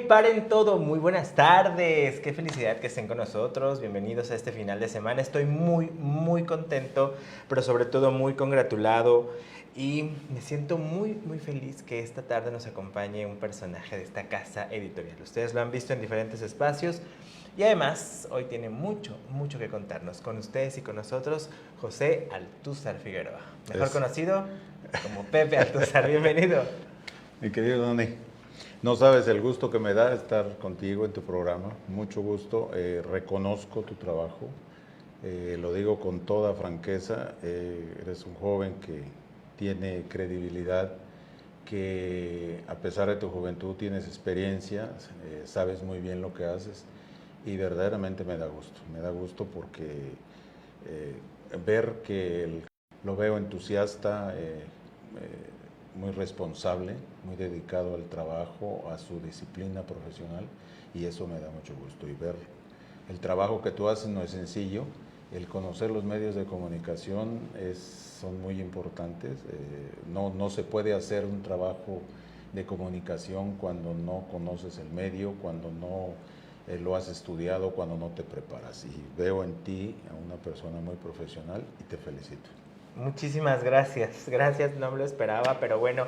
Paren todo, muy buenas tardes, qué felicidad que estén con nosotros, bienvenidos a este final de semana, estoy muy contento, pero sobre todo muy congratulado y me siento muy feliz que esta tarde nos acompañe un personaje de esta casa editorial. Ustedes lo han visto en diferentes espacios y además hoy tiene mucho que contarnos con ustedes y con nosotros, José Altúzar Figueroa, mejor conocido como Pepe Altúzar, bienvenido. Mi querido Dani, no sabes el gusto que me da estar contigo en tu programa, mucho gusto, reconozco tu trabajo, lo digo con toda franqueza, eres un joven que tiene credibilidad, que a pesar de tu juventud tienes experiencia, sabes muy bien lo que haces y verdaderamente me da gusto porque ver que lo veo entusiasta, muy responsable, muy dedicado al trabajo, a su disciplina profesional y eso me da mucho gusto. Y ver el trabajo que tú haces no es sencillo, el conocer los medios de comunicación son muy importantes, no se puede hacer un trabajo de comunicación cuando no conoces el medio, cuando no lo has estudiado, cuando no te preparas. Y veo en ti a una persona muy profesional y te felicito. Muchísimas gracias, no me lo esperaba, pero bueno,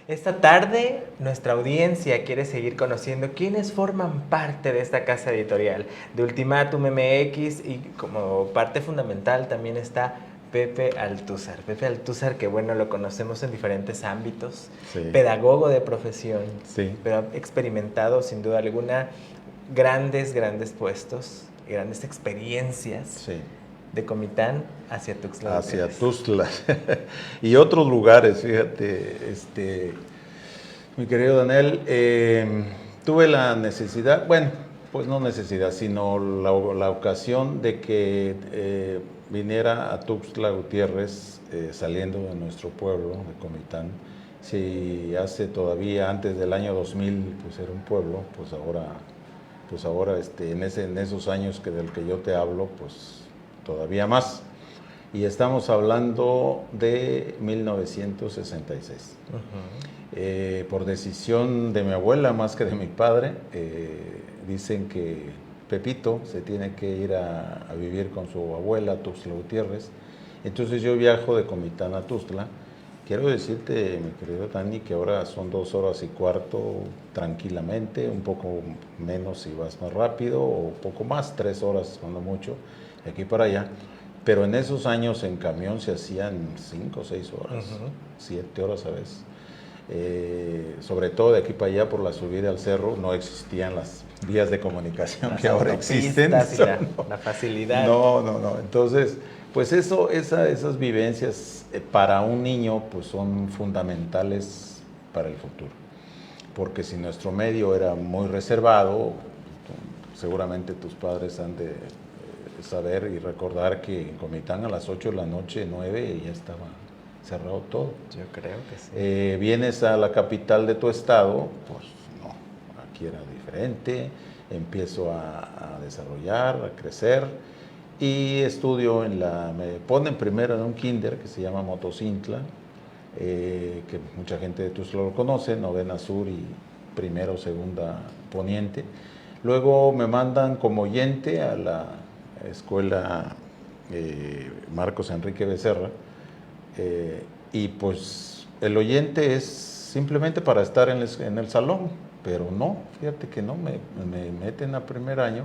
esta tarde nuestra audiencia quiere seguir conociendo quiénes forman parte de esta casa editorial de Ultimátum MX y como parte fundamental también está Pepe Altúzar. Pepe Altúzar, que bueno, lo conocemos en diferentes ámbitos, Sí. Pedagogo de profesión, Sí. pero ha experimentado sin duda alguna grandes puestos, grandes experiencias. Sí. De Comitán hacia Tuxtla. Hacia Tuxtla. Y otros lugares, fíjate, mi querido Daniel, tuve la necesidad, bueno, pues no necesidad, sino la ocasión de que viniera a Tuxtla Gutiérrez, saliendo de nuestro pueblo, de Comitán. Si hace todavía, antes del año 2000, pues era un pueblo, pues ahora en esos años del que yo te hablo, pues todavía más. Y estamos hablando de 1966. Por decisión de mi abuela, más que de mi padre, dicen que Pepito se tiene que ir a vivir con su abuela, Tuxtla Gutiérrez. Entonces yo viajo de Comitán a Tuxtla. Quiero decirte, mi querido Dani, que ahora son 2 horas y cuarto tranquilamente, un poco menos si vas más rápido, o poco más, 3 horas cuando mucho, de aquí para allá. Pero en esos años en camión se hacían 5 o 6 horas, 7 horas a veces. Sobre todo de aquí para allá por la subida al cerro no existían las vías de comunicación que ahora existen. La facilidad. No. Entonces, pues esas vivencias para un niño pues son fundamentales para el futuro. Porque si nuestro medio era muy reservado, seguramente tus padres han de saber y recordar que en Comitán a las 8 de la noche, 9, ya estaba cerrado todo. Yo creo que sí. Vienes a la capital de tu estado, pues no, aquí era diferente, empiezo a desarrollar, a crecer y estudio me ponen primero en un kinder que se llama Motocintla, que mucha gente de Tuxtla lo conoce, novena sur y primero, segunda poniente. Luego me mandan como oyente a la escuela Marcos Enrique Becerra, y pues el oyente es simplemente para estar en el salón, pero no, fíjate que no, me meten a primer año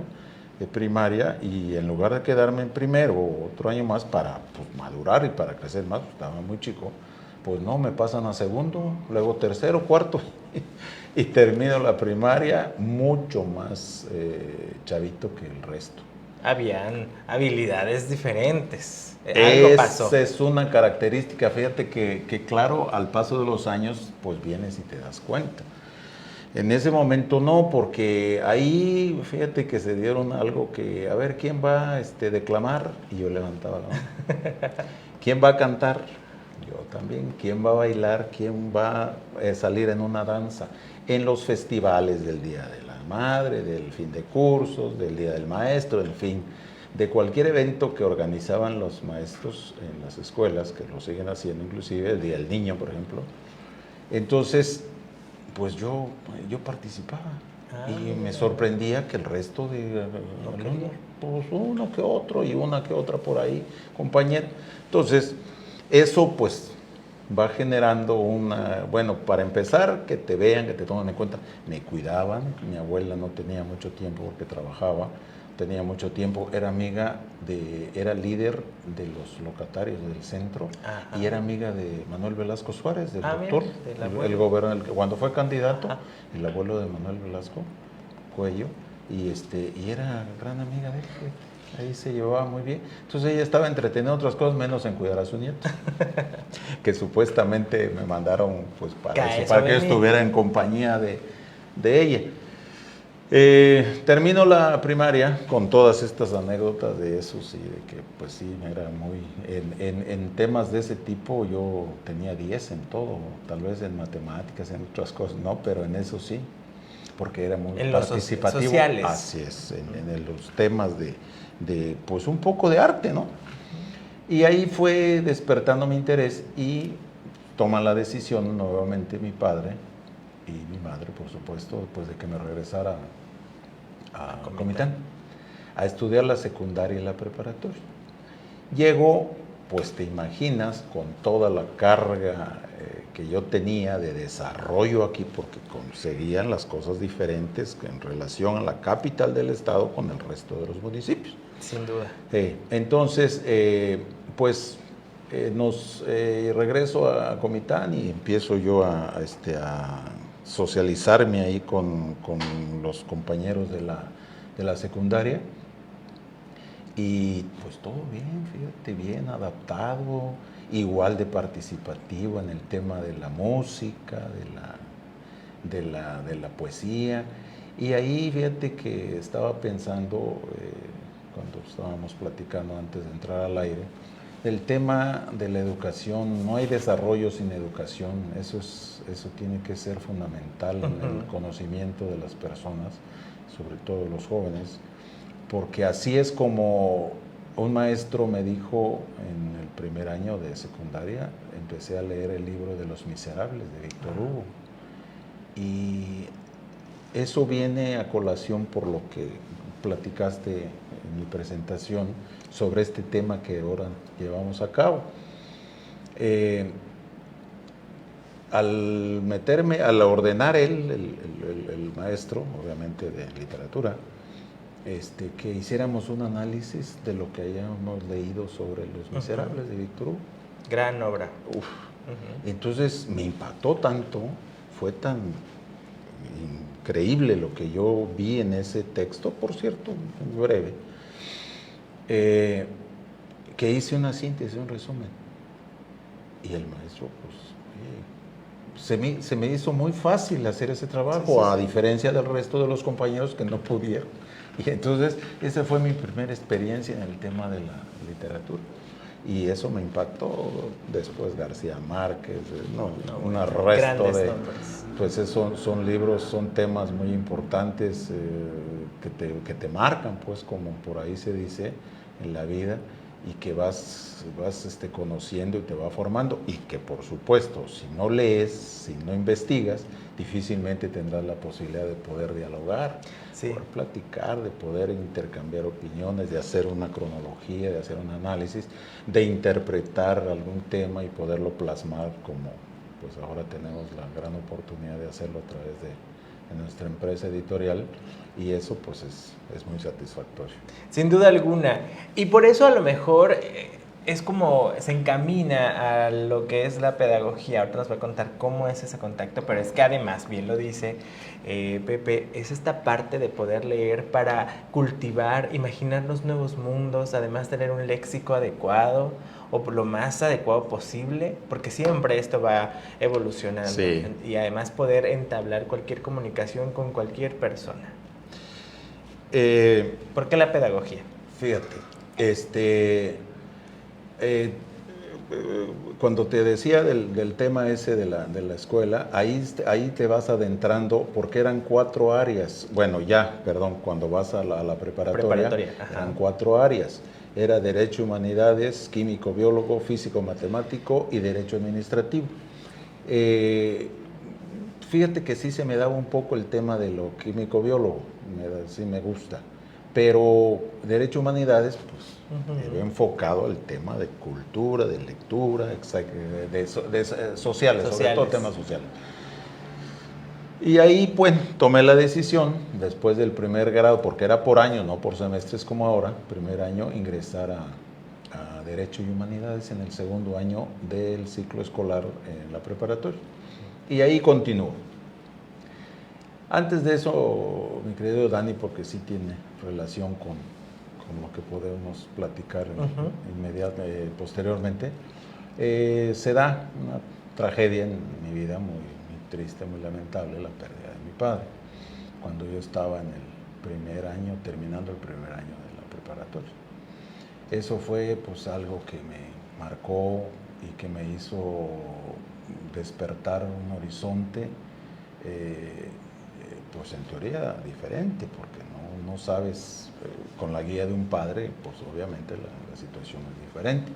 de primaria y en lugar de quedarme en primero o otro año más para pues, madurar y para crecer más, estaba muy chico, pues no, me pasan a segundo, luego tercero, cuarto y termino la primaria mucho más chavito que el resto. Habían habilidades diferentes. Algo pasó. Esa es una característica, fíjate que claro, al paso de los años, pues vienes y te das cuenta. En ese momento no, porque ahí, fíjate que se dieron algo que, a ver, ¿quién va a declamar? Y yo levantaba la mano. ¿Quién va a cantar? Yo también. ¿Quién va a bailar? ¿Quién va a salir en una danza? En los festivales del Día de la Madre, del fin de cursos, del Día del Maestro, en fin, de cualquier evento que organizaban los maestros en las escuelas, que lo siguen haciendo inclusive, el Día del Niño, por ejemplo. Entonces, pues yo participaba. Ah, Y me mira. sorprendía que el resto de No alumnos, quería. pues uno que otro y una que otra por ahí, compañera. Entonces, eso pues va generando bueno, para empezar, que te vean, que te tomen en cuenta. Me cuidaban, mi abuela no tenía mucho tiempo porque trabajaba, tenía mucho tiempo, era líder de los locatarios del centro. Ajá. Y era amiga de Manuel Velasco Suárez, del Ah, mira, doctor, del el abuelo. gobernador, cuando fue candidato, Ajá. el abuelo de Manuel Velasco Cuello, y era gran amiga de él, fíjate. Ahí se llevaba muy bien. Entonces ella estaba entretenida en otras cosas, menos en cuidar a su nieto, que supuestamente me mandaron pues para eso, para que yo estuviera en compañía de ella. Termino la primaria con todas estas anécdotas de esos y de que pues sí, era muy... En temas de ese tipo yo tenía 10 en todo, tal vez en matemáticas, en otras cosas, no, pero en eso sí, porque era muy En los participativo. sociales. Así es, en los temas de pues un poco de arte, ¿no? Y ahí fue despertando mi interés y toma la decisión nuevamente mi padre y mi madre, por supuesto, después de que me regresara a Comitán, a estudiar la secundaria y la preparatoria. Llego, pues te imaginas, con toda la carga que yo tenía de desarrollo aquí, porque conseguían las cosas diferentes en relación a la capital del estado con el resto de los municipios. Sin duda. Entonces, regreso a Comitán y empiezo yo a socializarme ahí con los compañeros de la secundaria. Y pues todo bien, fíjate, bien adaptado, igual de participativo en el tema de la música, de la poesía. Y ahí fíjate que estaba pensando, cuando estábamos platicando antes de entrar al aire, del tema de la educación. No hay desarrollo sin educación, eso tiene que ser fundamental en el conocimiento de las personas, sobre todo los jóvenes, porque así es como un maestro me dijo en el primer año de secundaria, empecé a leer el libro de Los Miserables de Víctor Hugo. Y eso viene a colación por lo que platicaste en mi presentación sobre este tema que ahora llevamos a cabo. Al ordenar él, el maestro, obviamente de literatura, que hiciéramos un análisis de lo que hayamos leído sobre Los Miserables de Víctor Hugo. Gran obra. Uf. Entonces me impactó tanto, fue tan increíble lo que yo vi en ese texto, por cierto, muy breve, que hice una síntesis, un resumen. Y el maestro, pues, se me hizo muy fácil hacer ese trabajo, a diferencia del resto de los compañeros que no pudieron. Y entonces, esa fue mi primera experiencia en el tema de la literatura. Y eso me impactó. Después García Márquez, un resto de... nombres. Pues son libros, son temas muy importantes que te marcan, pues, como por ahí se dice, en la vida, y que vas conociendo y te va formando, y que por supuesto, si no lees, si no investigas, difícilmente tendrás la posibilidad de poder dialogar, de poder platicar, de poder intercambiar opiniones, de hacer una cronología, de hacer un análisis, de interpretar algún tema y poderlo plasmar como pues ahora tenemos la gran oportunidad de hacerlo a través de nuestra empresa editorial, y eso pues es muy satisfactorio. Sin duda alguna. Y por eso a lo mejor es como se encamina a lo que es la pedagogía. Ahorita nos va a contar cómo es ese contacto, pero es que además, bien lo dice Pepe, es esta parte de poder leer para cultivar, imaginar los nuevos mundos, además tener un léxico adecuado o lo más adecuado posible, porque siempre esto va evolucionando. Sí. Y además poder entablar cualquier comunicación con cualquier persona. ¿Por qué la pedagogía? Fíjate, cuando te decía del tema ese de la escuela, ahí te vas adentrando, porque eran 4 áreas. Bueno, cuando vas a la preparatoria eran 4 áreas. Era Derecho, Humanidades, Químico, Biólogo, Físico, Matemático y Derecho Administrativo. fíjate que sí se me daba un poco el tema de lo químico-biólogo, sí me gusta, pero Derecho Humanidades, pues, me veo enfocado al tema de cultura, de lectura, sociales, sobre todo temas sociales. Y ahí, pues, tomé la decisión, después del primer grado, porque era por año, no por semestres como ahora, primer año, ingresar a Derecho y Humanidades en el segundo año del ciclo escolar en la preparatoria. Y ahí continúo. Antes de eso, mi querido Dani, porque sí tiene relación con lo que podemos platicar posteriormente, se da una tragedia en mi vida muy triste, muy lamentable, la pérdida de mi padre, cuando yo estaba en el primer año, terminando el primer año de la preparatoria. Eso fue pues algo que me marcó y que me hizo despertar un horizonte, pues en teoría diferente, porque no sabes, con la guía de un padre, pues obviamente la situación es diferente.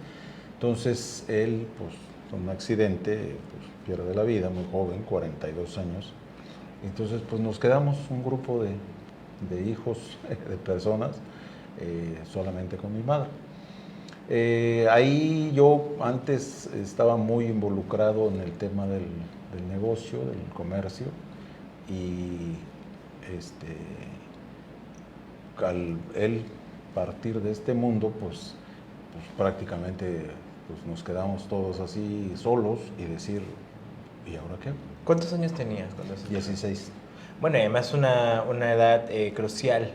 Entonces él, pues con un accidente, pues pierde la vida, muy joven, 42 años. Entonces pues nos quedamos un grupo de hijos, de personas, solamente con mi madre. Ahí yo antes estaba muy involucrado en el tema del negocio, del comercio, y al él partir de este mundo, pues prácticamente pues nos quedamos todos así solos y decir, ¿y ahora qué? ¿Cuántos años tenías cuando eso? 16. Bueno, además una edad crucial.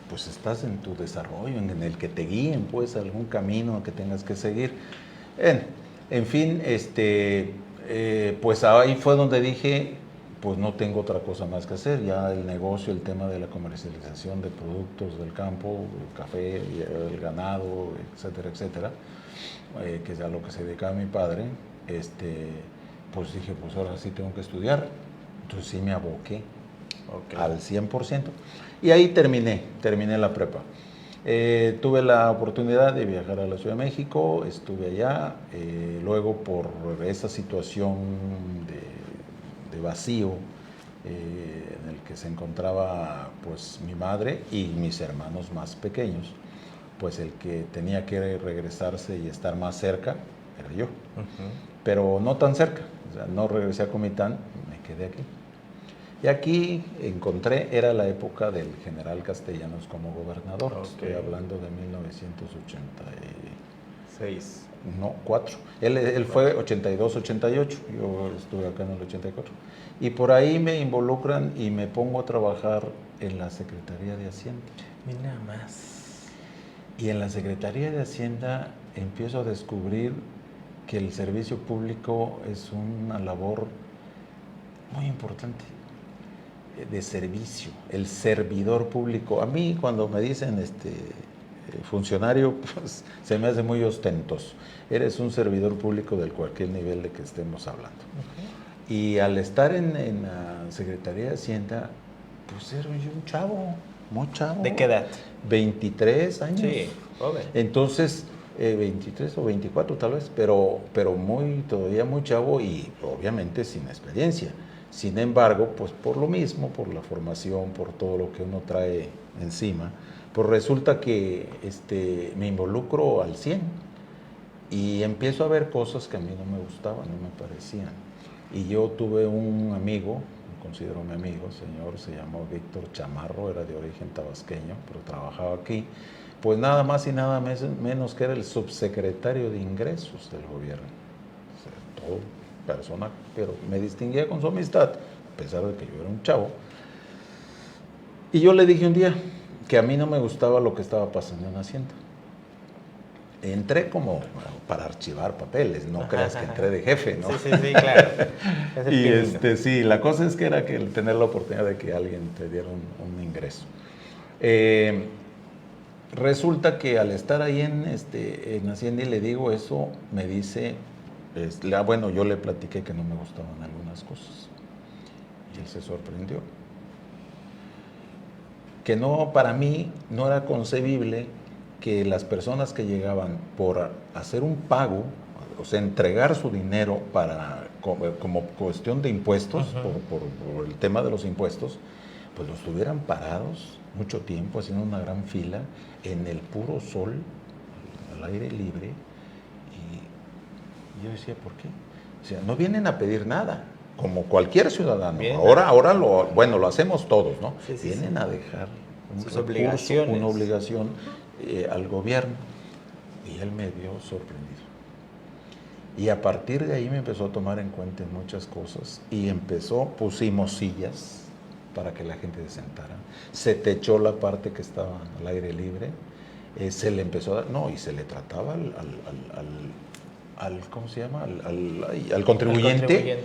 Pues estás en tu desarrollo, en el que te guíen, pues, algún camino que tengas que seguir. En fin, pues ahí fue donde dije, pues no tengo otra cosa más que hacer. Ya el negocio, el tema de la comercialización de productos del campo, el café, el ganado, etcétera, etcétera, que es a lo que se dedicaba mi padre, pues dije, pues ahora sí tengo que estudiar. Entonces sí me aboqué al 100%. Y ahí terminé la prepa. Tuve la oportunidad de viajar a la Ciudad de México, estuve allá, luego por esa situación de vacío en el que se encontraba pues mi madre y mis hermanos más pequeños, pues el que tenía que regresarse y estar más cerca era yo, pero no tan cerca, o sea, no regresé a Comitán, me quedé aquí. Y aquí encontré, era la época del general Castellanos como gobernador, estoy hablando de 1986. No, 4. Él fue 82-88, yo estuve acá en el 84. Y por ahí me involucran y me pongo a trabajar en la Secretaría de Hacienda. Mira nada más. Y en la Secretaría de Hacienda empiezo a descubrir que el servicio público es una labor muy importante de servicio, el servidor público. A mí cuando me dicen funcionario, pues se me hace muy ostentoso. Eres un servidor público de cualquier nivel de que estemos hablando. Y al estar en la Secretaría de Hacienda, pues era yo un chavo, muy chavo. ¿De qué edad? 23 años. Sí, joven. Entonces, 23 o 24 tal vez, pero todavía muy chavo y obviamente sin experiencia. Sin embargo, pues por lo mismo, por la formación, por todo lo que uno trae encima, pues resulta que me involucro al 100 y empiezo a ver cosas que a mí no me gustaban, no me parecían. Y yo tuve un amigo, me considero mi amigo, señor, se llamó Víctor Chamarro, era de origen tabasqueño, pero trabajaba aquí, pues nada más y nada menos que era el subsecretario de Ingresos del gobierno. O sea, todo persona, pero me distinguía con su amistad, a pesar de que yo era un chavo. Y yo le dije un día que a mí no me gustaba lo que estaba pasando en Hacienda. Entré como para archivar papeles, no creas que entré de jefe, ¿no? Sí, claro. Y sí, la cosa es que era que el tener la oportunidad de que alguien te diera un ingreso. Resulta que al estar ahí en Hacienda y le digo eso, me dice, bueno, yo le platiqué que no me gustaban algunas cosas. Y él se sorprendió. Que no, para mí no era concebible que las personas que llegaban por hacer un pago, o sea, entregar su dinero para como cuestión de impuestos, Ujú. por el tema de los impuestos, pues los tuvieran parados mucho tiempo, haciendo una gran fila, en el puro sol, al aire libre, y yo decía, ¿por qué? O sea, no vienen a pedir nada, como cualquier ciudadano. Bien, Ahora lo hacemos todos, ¿no? Sí, sí, Vienen sí. a dejar un Sus recurso, obligaciones. una obligación al gobierno. Y él me vio sorprendido. Y a partir de ahí me empezó a tomar en cuenta muchas cosas y pusimos sillas para que la gente se sentara. Se techó la parte que estaba al aire libre, se le empezó a dar, no, y se le trataba ¿cómo se llama? Al contribuyente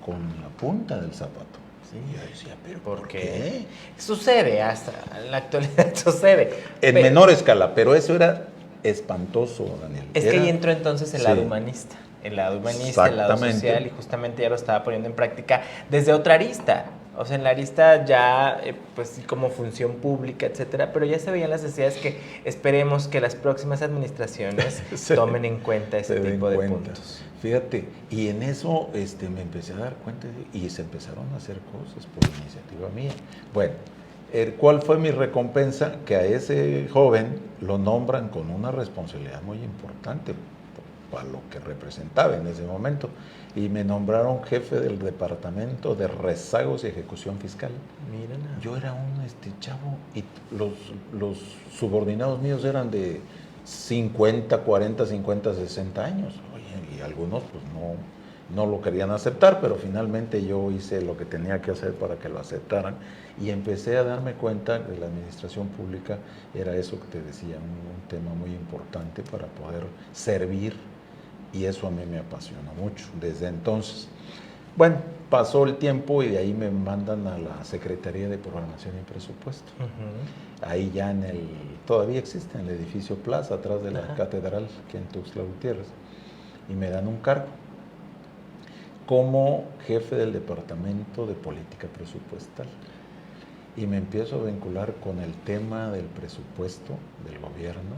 con la punta del zapato. Sí. Y yo decía, ¿pero ¿Por qué? qué? Sucede, hasta en la actualidad sucede. En menor escala, pero eso era espantoso, Daniel. Es que ahí entró entonces el lado Sí. humanista. El lado humanista, el lado Exactamente. social, y justamente ya lo estaba poniendo en práctica desde otra arista. O sea, en la arista ya, pues sí, como función pública, etcétera, pero ya se veían las necesidades que esperemos que las próximas administraciones tomen en cuenta ese tipo de puntos. Fíjate, y en eso me empecé a dar cuenta y se empezaron a hacer cosas por iniciativa mía. Bueno, ¿cuál fue mi recompensa? Que a ese joven lo nombran con una responsabilidad muy importante para lo que representaba en ese momento. Y me nombraron jefe del departamento de rezagos y ejecución fiscal. Miren. Yo era un chavo y los subordinados míos eran de 50, 40, 50, 60 años. Oye, y algunos pues no lo querían aceptar, pero finalmente yo hice lo que tenía que hacer para que lo aceptaran y empecé a darme cuenta que la administración pública era eso que te decía, un tema muy importante para poder servir, y eso a mí me apasiona mucho desde entonces. Bueno, pasó el tiempo y de ahí me mandan a la Secretaría de Programación y Presupuesto. Ahí ya todavía existe en el edificio Plaza, atrás de la catedral, aquí en Tuxtla Gutiérrez, y me dan un cargo como jefe del Departamento de Política Presupuestal. Y me empiezo a vincular con el tema del presupuesto del gobierno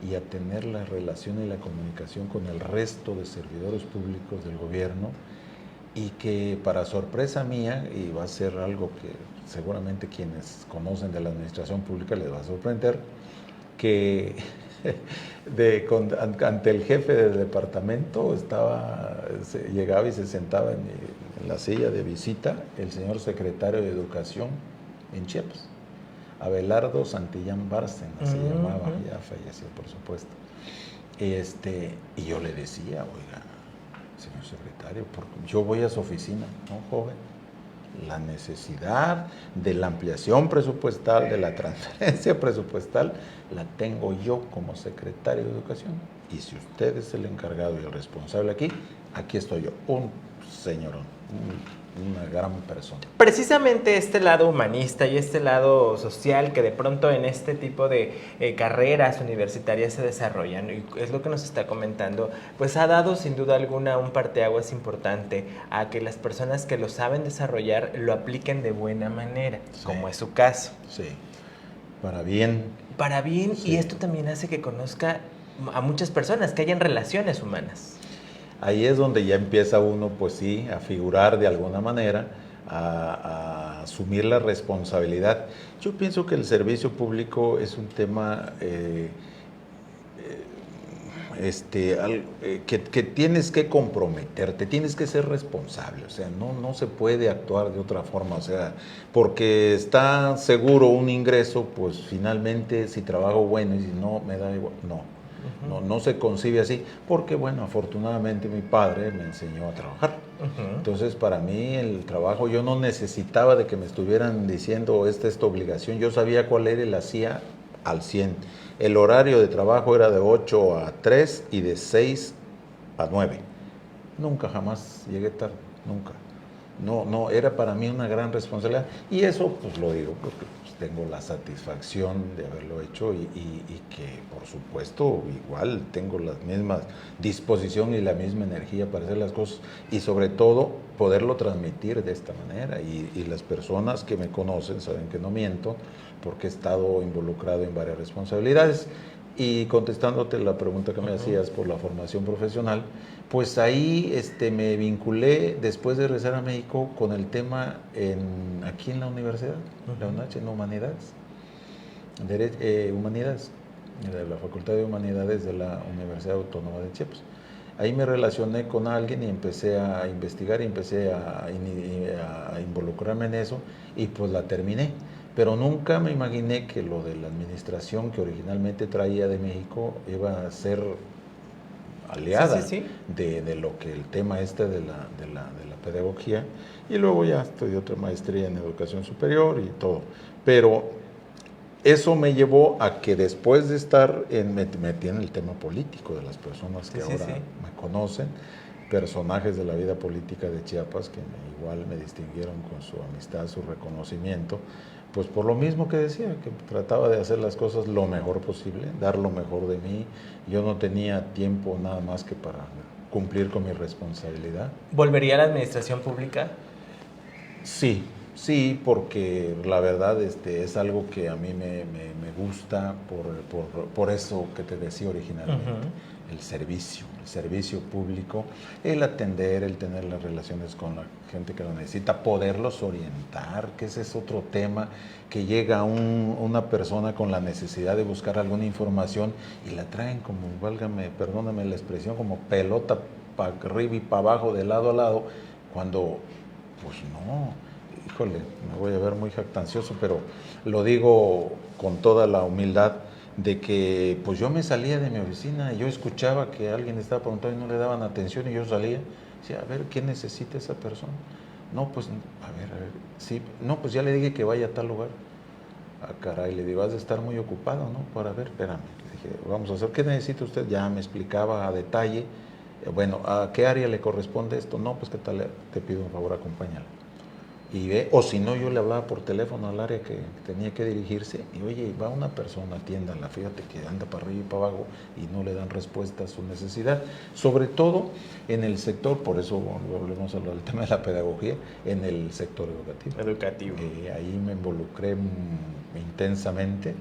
y a tener la relación y la comunicación con el resto de servidores públicos del gobierno, y que para sorpresa mía, y va a ser algo que seguramente quienes conocen de la administración pública les va a sorprender, que ante el jefe del departamento llegaba y se sentaba en la silla de visita el señor secretario de Educación en Chiapas, Abelardo Santillán Bárcena se llamaba, ya falleció por supuesto. Y yo le decía, oiga, señor secretario, yo voy a su oficina, ¿no, joven? La necesidad de la ampliación presupuestal, de la transferencia presupuestal, la tengo yo como secretario de Educación. Y si usted es el encargado y el responsable aquí estoy yo, un señorón, una gran persona. Precisamente este lado humanista y este lado social que de pronto en este tipo de carreras universitarias se desarrollan, y es lo que nos está comentando, pues ha dado sin duda alguna un parteaguas importante a que las personas que lo saben desarrollar lo apliquen de buena manera, sí, como es su caso. Sí, para bien. Para bien, sí. Y esto también hace que conozca a muchas personas, que hayan relaciones humanas. Ahí es donde ya empieza uno, pues sí, a figurar de alguna manera, a asumir la responsabilidad. Yo pienso que el servicio público es un tema que tienes que comprometerte, tienes que ser responsable, o sea, no se puede actuar de otra forma, o sea, porque está seguro un ingreso, pues finalmente si trabajo bueno y si no, me da igual, no se concibe así, porque bueno, afortunadamente mi padre me enseñó a trabajar. Entonces para mí el trabajo, yo no necesitaba de que me estuvieran diciendo esta obligación, yo sabía cuál era y la hacía al 100. El horario de trabajo era de 8 a 3 y de 6 a 9. Nunca jamás llegué tarde, nunca. No, era para mí una gran responsabilidad. Y eso pues lo digo porque pues, tengo la satisfacción de haberlo hecho y que por supuesto igual tengo la misma disposición y la misma energía para hacer las cosas y sobre todo poderlo transmitir de esta manera. Y las personas que me conocen saben que no miento porque he estado involucrado en varias responsabilidades. Y contestándote la pregunta que me hacías por la formación profesional, pues ahí me vinculé después de regresar a México con el tema aquí en la universidad, la UNACH, en Humanidades, Humanidades, de la Facultad de Humanidades de la Universidad Autónoma de Chiapas. Ahí me relacioné con alguien y empecé a investigar y empecé a involucrarme en eso y pues la terminé. Pero nunca me imaginé que lo de la administración que originalmente traía de México iba a ser aliada de lo que el tema de la pedagogía. Y luego ya estudié otra maestría en educación superior y todo. Pero eso me llevó a que después de estar me metí en el tema político de las personas que ahora me conocen, personajes de la vida política de Chiapas que igual me distinguieron con su amistad, su reconocimiento, pues por lo mismo que decía, que trataba de hacer las cosas lo mejor posible, dar lo mejor de mí. Yo no tenía tiempo nada más que para cumplir con mi responsabilidad. ¿Volvería a la administración pública? Sí, sí, porque la verdad es algo que a mí me gusta por eso que te decía originalmente, el servicio público, el atender, el tener las relaciones con la gente que lo necesita, poderlos orientar, que ese es otro tema, que llega una persona con la necesidad de buscar alguna información y la traen como, perdóname la expresión, como pelota para arriba y para abajo, de lado a lado, cuando, pues no. Híjole, me voy a ver muy jactancioso, pero lo digo con toda la humildad de que pues yo me salía de mi oficina y yo escuchaba que alguien estaba preguntando y no le daban atención y yo salía, decía, a ver, ¿qué necesita esa persona? No, pues, a ver, sí, no, pues ya le dije que vaya a tal lugar. Ah, caray, le digo, has de estar muy ocupado, ¿no? Para ver, espérame, le dije, vamos a hacer, ¿qué necesita usted? Ya me explicaba a detalle, bueno, ¿a qué área le corresponde esto? No, pues, ¿qué tal? Te pido un favor, acompáñalo. Y o si no, yo le hablaba por teléfono al área que tenía que dirigirse y oye, va una persona, atiéndala, fíjate que anda para arriba y para abajo y no le dan respuesta a su necesidad. Sobre todo en el sector, por eso volvemos a hablar del tema de la pedagogía, en el sector educativo. Ahí me involucré intensamente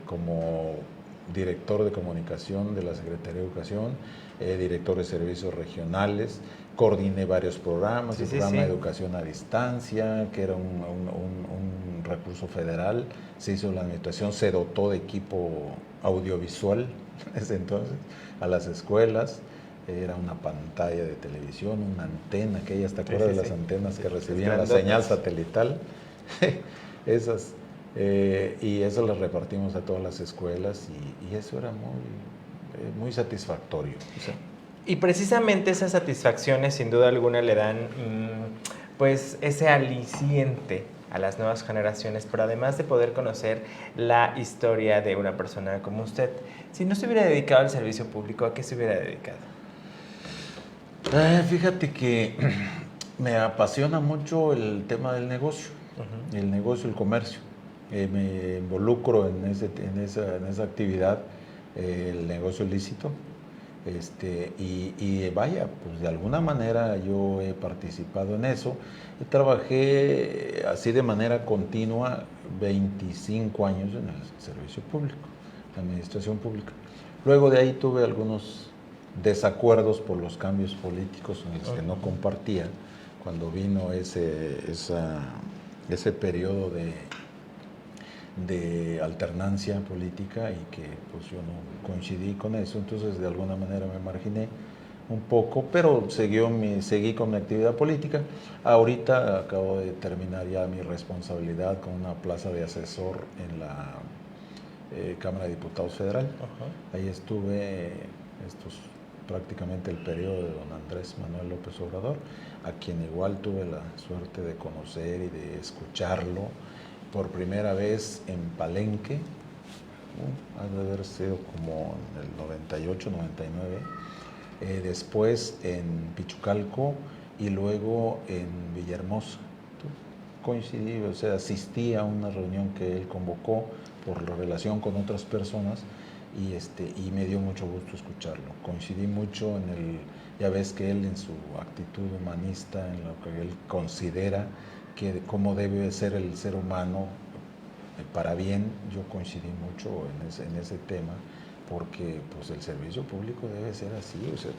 como director de comunicación de la Secretaría de Educación, director de servicios regionales, coordiné varios programas, el programa de educación a distancia, que era un recurso federal, se hizo la administración, se dotó de equipo audiovisual desde entonces a las escuelas, era una pantalla de televisión, una antena, que ya te acuerdas de las antenas que recibían la señal satelital, esas, y eso las repartimos a todas las escuelas y eso era muy satisfactorio. O sea, y precisamente esas satisfacciones sin duda alguna le dan pues ese aliciente a las nuevas generaciones, pero además de poder conocer la historia de una persona como usted, si no se hubiera dedicado al servicio público, ¿a qué se hubiera dedicado? Fíjate que me apasiona mucho el tema del negocio, el negocio, el comercio. Me involucro en esa actividad, el negocio ilícito. Y vaya, pues de alguna manera yo he participado en eso. Trabajé así de manera continua 25 años en el servicio público, la administración pública. Luego de ahí tuve algunos desacuerdos por los cambios políticos en los que no compartía, cuando vino ese periodo de alternancia política y que pues yo no coincidí con eso, entonces de alguna manera me marginé un poco, pero seguí con mi actividad política. Ahorita acabo de terminar ya mi responsabilidad con una plaza de asesor en la Cámara de Diputados Federal. Ahí estuve prácticamente el periodo de don Andrés Manuel López Obrador, a quien igual tuve la suerte de conocer y de escucharlo por primera vez en Palenque, ha de haber sido como en el 98, 99, después en Pichucalco y luego en Villahermosa. Coincidí, o sea, asistí a una reunión que él convocó por la relación con otras personas y me dio mucho gusto escucharlo. Coincidí mucho ya ves que él en su actitud humanista, en lo que él considera que cómo debe ser el ser humano para bien, yo coincidí mucho en ese tema, porque pues el servicio público debe ser así, o sea,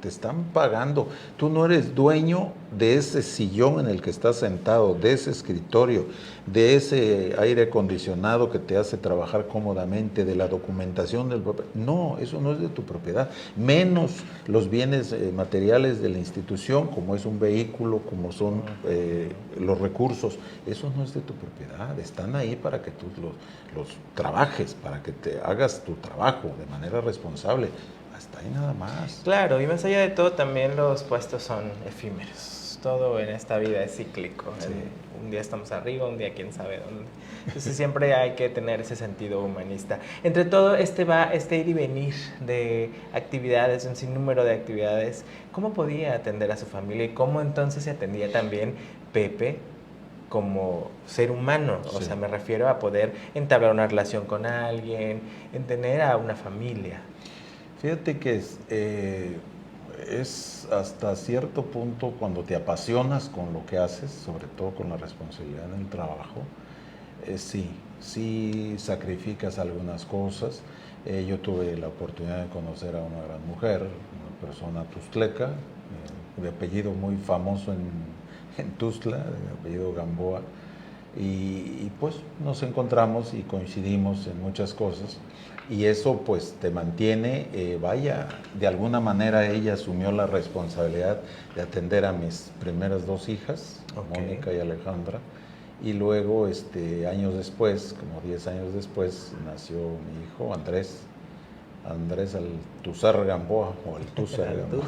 te están pagando, tú no eres dueño de ese sillón en el que estás sentado, de ese escritorio, de ese aire acondicionado que te hace trabajar cómodamente, de la documentación del papel, no, eso no es de tu propiedad, menos los bienes materiales de la institución, como es un vehículo, como son los recursos, eso no es de tu propiedad, están ahí para que tú los trabajes, para que te hagas tu trabajo de manera responsable, hasta ahí nada más. Claro, y más allá de todo también los puestos son efímeros, todo en esta vida es cíclico, Sí. un día estamos arriba, un día quién sabe dónde, entonces siempre hay que tener ese sentido humanista. Entre todo este ir y venir de actividades, un sinnúmero de actividades, ¿cómo podía atender a su familia y cómo entonces se atendía también Pepe como ser humano? O Sí. sea, me refiero a poder entablar una relación con alguien, en tener a una familia. Fíjate que es hasta cierto punto cuando te apasionas con lo que haces, sobre todo con la responsabilidad en el trabajo, sí sacrificas algunas cosas. Yo tuve la oportunidad de conocer a una gran mujer, una persona tustleca, de apellido muy famoso en Tuzla, de apellido Gamboa, y pues nos encontramos y coincidimos en muchas cosas, y eso pues te mantiene, de alguna manera ella asumió la responsabilidad de atender a mis primeras dos hijas, Okay. Mónica y Alejandra, y luego años después, como 10 años después, nació mi hijo Andrés Altuzar Gamboa, o Altuzar Gamboa.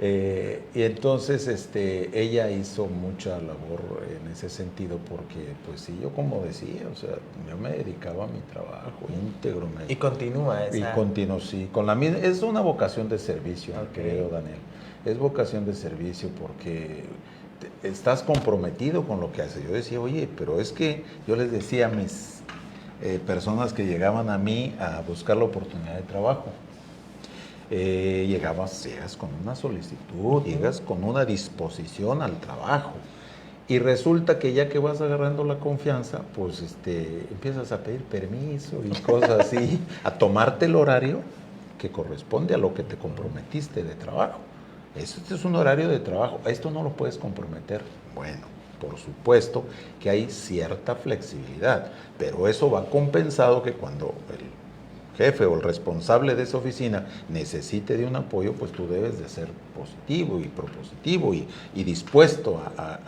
Y entonces ella hizo mucha labor en ese sentido, porque pues sí, yo como decía, o sea, yo me dedicaba a mi trabajo íntegro. Y continúa esa... Y continuo, sí, con la misma, es una vocación de servicio, mi querido Daniel, es vocación de servicio porque estás comprometido con lo que haces. Yo decía, oye, pero es que yo les decía a mis personas que llegaban a mí a buscar la oportunidad de trabajo, llegas con una solicitud, llegas con una disposición al trabajo, y resulta que ya que vas agarrando la confianza, pues empiezas a pedir permiso y cosas así, a tomarte el horario que corresponde a lo que te comprometiste de trabajo. Este es un horario de trabajo, esto no lo puedes comprometer. Bueno, por supuesto que hay cierta flexibilidad, pero eso va compensado que cuando el jefe o el responsable de esa oficina necesite de un apoyo, pues tú debes de ser positivo y propositivo y dispuesto a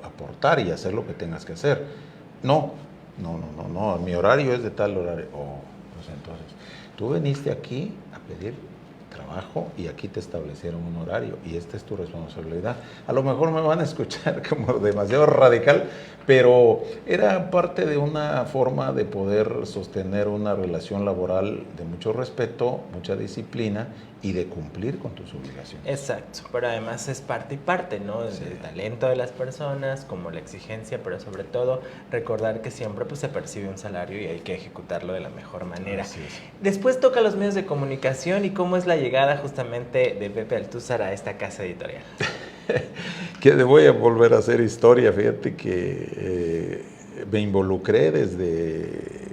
aportar y hacer lo que tengas que hacer. No, mi horario es de tal horario. Pues entonces, tú viniste aquí a pedir trabajo y aquí te establecieron un horario y esta es tu responsabilidad. A lo mejor me van a escuchar como demasiado radical, pero era parte de una forma de poder sostener una relación laboral de mucho respeto, mucha disciplina y de cumplir con tus obligaciones. Exacto, pero además es parte y parte, ¿no? Sí. El talento de las personas, como la exigencia, pero sobre todo recordar que siempre pues, se percibe un salario y hay que ejecutarlo de la mejor manera. Así es. Después toca los medios de comunicación y cómo es la llegada justamente de Pepe Altúzar a esta casa editorial. Que voy a volver a hacer historia, fíjate que me involucré desde...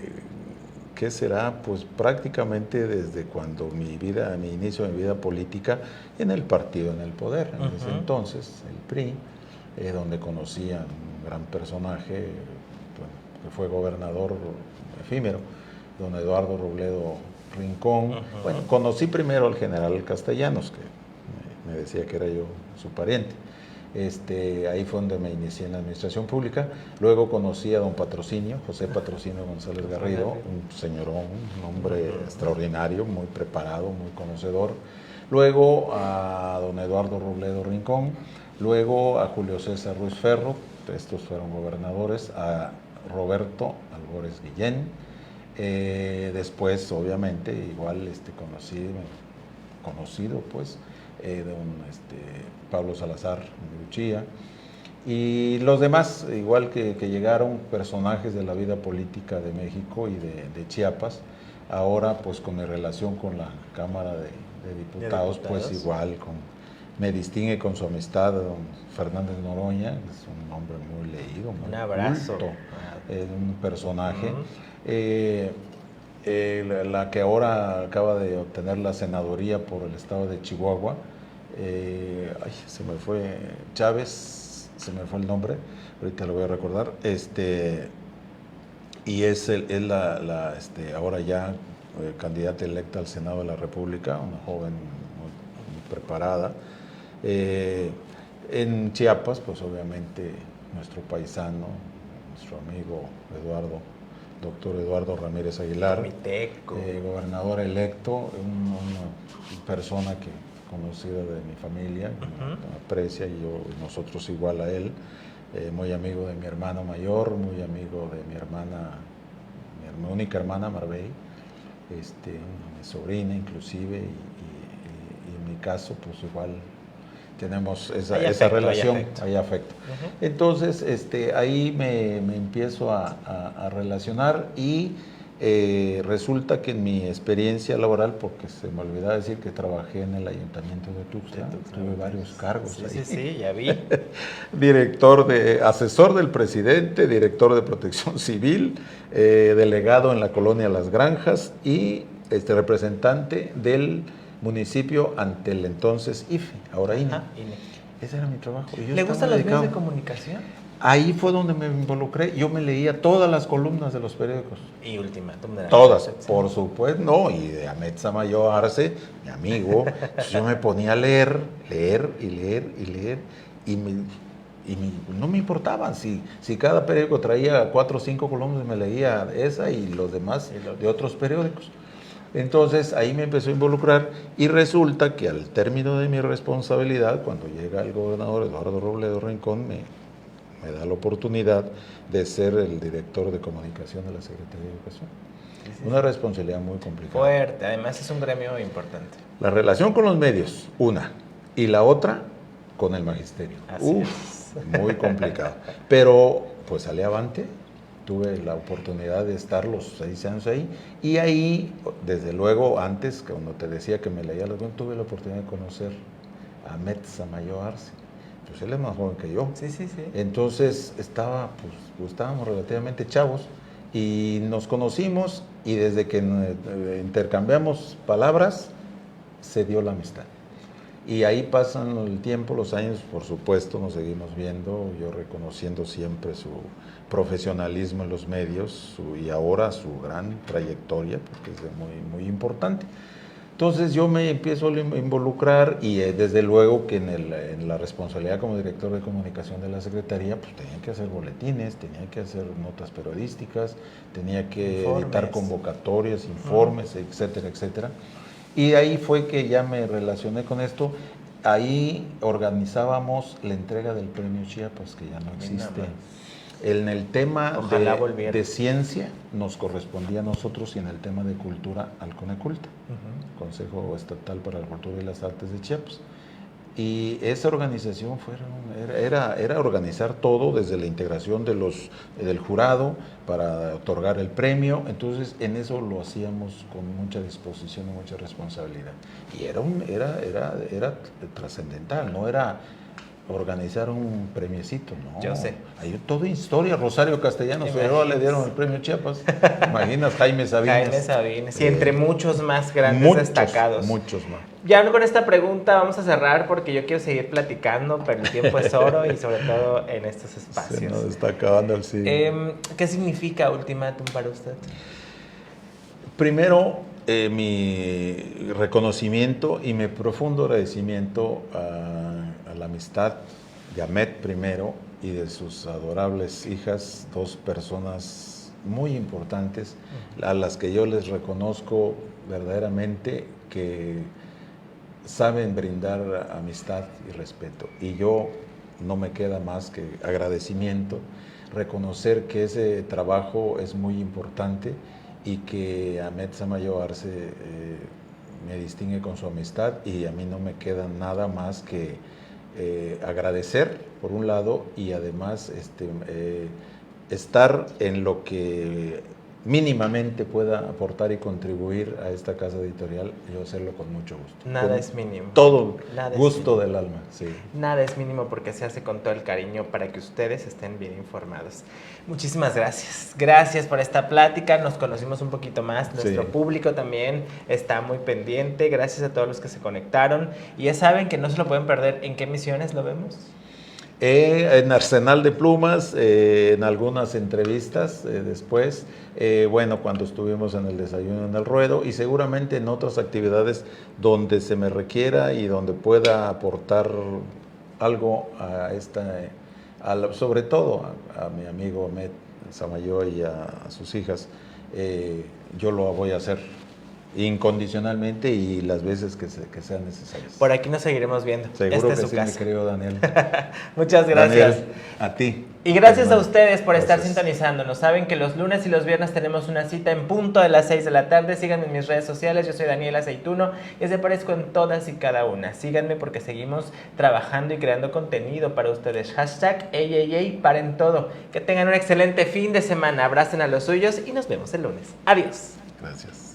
¿Qué será? Pues prácticamente desde cuando mi inicio de mi vida política en el partido en el poder, en ese entonces, el PRI, donde conocí a un gran personaje, bueno, que fue gobernador efímero, don Eduardo Robledo Rincón. Bueno, conocí primero al general Castellanos, que me decía que era yo su pariente. Ahí fue donde me inicié en la administración pública. Luego conocí a don Patrocinio, José Patrocinio González Garrido, un señorón, un hombre extraordinario, muy preparado, muy conocedor. Luego a don Eduardo Robledo Rincón, luego a Julio César Ruiz Ferro, estos fueron gobernadores, a Roberto Albores Guillén. Después, obviamente, igual conocido pues, don Pablo Salazar de Uchía, y los demás, igual que llegaron personajes de la vida política de México y de Chiapas, ahora pues con mi relación con la Cámara de Diputados, pues igual me distingue con su amistad don Fernández Noroña, es un hombre muy leído, muy un abrazo. culto, un personaje. La que ahora acaba de obtener la senaduría por el estado de Chihuahua, se me fue, Chávez, se me fue el nombre, ahorita lo voy a recordar, y es ahora ya candidata electa al Senado de la República, una joven muy preparada. En Chiapas, pues obviamente nuestro paisano, nuestro amigo doctor Eduardo Ramírez Aguilar, gobernador electo, una persona que conocida de mi familia, que me aprecia, y nosotros igual a él, muy amigo de mi hermano mayor, muy amigo de mi única hermana Marbey, mi sobrina inclusive, y en mi caso pues igual tenemos esa relación, hay afecto. Entonces ahí me empiezo a relacionar y resulta que en mi experiencia laboral, porque se me olvidaba decir que trabajé en el Ayuntamiento de Tuxtla, tuve varios cargos ahí. Sí, ya vi. Asesor del presidente, director de Protección Civil, delegado en la colonia Las Granjas y representante del municipio ante el entonces IFE, ahora INE. Ese era mi trabajo. ¿Le gustan los medios de comunicación? Ahí fue donde me involucré. Yo me leía todas las columnas de los periódicos. Y Ultimátum de la Todas, por supuesto, no. Y de Ahmed Samayo Arce, mi amigo, yo me ponía a leer. Y no me importaban. Si cada periódico traía 4 o 5 columnas, me leía esa y los demás de otros periódicos. Entonces ahí me empezó a involucrar y resulta que al término de mi responsabilidad, cuando llega el gobernador Eduardo Robledo Rincón, me da la oportunidad de ser el director de comunicación de la Secretaría de Educación. Una responsabilidad muy complicada. Fuerte, además es un gremio importante. La relación con los medios, una, y la otra con el magisterio. Así es. Muy complicado. Pero pues salí avante. Tuve la oportunidad de estar los 6 años ahí, y ahí, desde luego, antes, cuando te decía que me leía los libros, tuve la oportunidad de conocer a Ahmed Samayo Arce. Pues él es más joven que yo. Sí. Entonces estábamos relativamente chavos y nos conocimos, y desde que intercambiamos palabras, se dio la amistad. Y ahí pasan el tiempo, los años, por supuesto, nos seguimos viendo, yo reconociendo siempre su profesionalismo en los medios y ahora su gran trayectoria, porque es muy, muy importante. Entonces yo me empiezo a involucrar y desde luego que en la responsabilidad como director de comunicación de la Secretaría, pues tenía que hacer boletines, tenía que hacer notas periodísticas, tenía que editar convocatorias, informes, etcétera, etcétera. Y ahí fue que ya me relacioné con esto. Ahí organizábamos la entrega del premio Chiapas, que ya no existe. En el tema de ciencia nos correspondía a nosotros, y en el tema de cultura al CONECULTA, Consejo Estatal para la Cultura y las Artes de Chiapas. Y esa organización era organizar todo, desde la integración del jurado para otorgar el premio. Entonces en eso lo hacíamos con mucha disposición y mucha responsabilidad. Y era trascendental, no era organizar un premiecito, ¿no? Yo sé. Hay toda historia. Rosario Castellanos Figueroa le dieron el premio Chiapas. Imaginas, Jaime Sabines. Y entre muchos más grandes destacados. Muchos más. Ya con esta pregunta vamos a cerrar, porque yo quiero seguir platicando, pero el tiempo es oro, y sobre todo en estos espacios. Se nos está acabando el siglo. ¿Qué significa Ultimátum para usted? Primero, mi reconocimiento y mi profundo agradecimiento a la amistad de Ahmed primero y de sus adorables hijas, 2 personas muy importantes, a las que yo les reconozco verdaderamente que saben brindar amistad y respeto. Y yo no me queda más que agradecimiento, reconocer que ese trabajo es muy importante y que Ahmed Samayo Arce me distingue con su amistad, y a mí no me queda nada más que agradecer por un lado, y además estar en lo que mínimamente pueda aportar y contribuir a esta casa editorial, yo hacerlo con mucho gusto. Nada Con es mínimo. todo Nada es gusto mínimo. del alma, sí. Nada es mínimo porque se hace con todo el cariño para que ustedes estén bien informados. Muchísimas gracias. Gracias por esta plática. Nos conocimos un poquito más. Nuestro público también está muy pendiente. Gracias a todos los que se conectaron. Y ya saben que no se lo pueden perder. ¿En qué emisiones lo vemos? En Arsenal de Plumas, en algunas entrevistas después, bueno, cuando estuvimos en el desayuno en el ruedo y seguramente en otras actividades donde se me requiera y donde pueda aportar algo a sobre todo a mi amigo Ahmed Samayoa y a sus hijas, yo lo voy a hacer incondicionalmente y las veces que sean necesarias. Por aquí nos seguiremos viendo. Seguro Esta es que su sí, casa. mi querido Daniel. Muchas gracias. Daniel, a ti. Y gracias hermano. a ustedes por estar Gracias. sintonizándonos. Saben que los lunes y los viernes tenemos una cita en punto de las 6 de la tarde. Síganme en mis redes sociales. Yo soy Daniel Aceituno y les aparezco en todas y cada una. Síganme porque seguimos trabajando y creando contenido para ustedes. Hashtag #ey, paren todo. Que tengan un excelente fin de semana. Abracen a los suyos y nos vemos el lunes. Adiós. Gracias.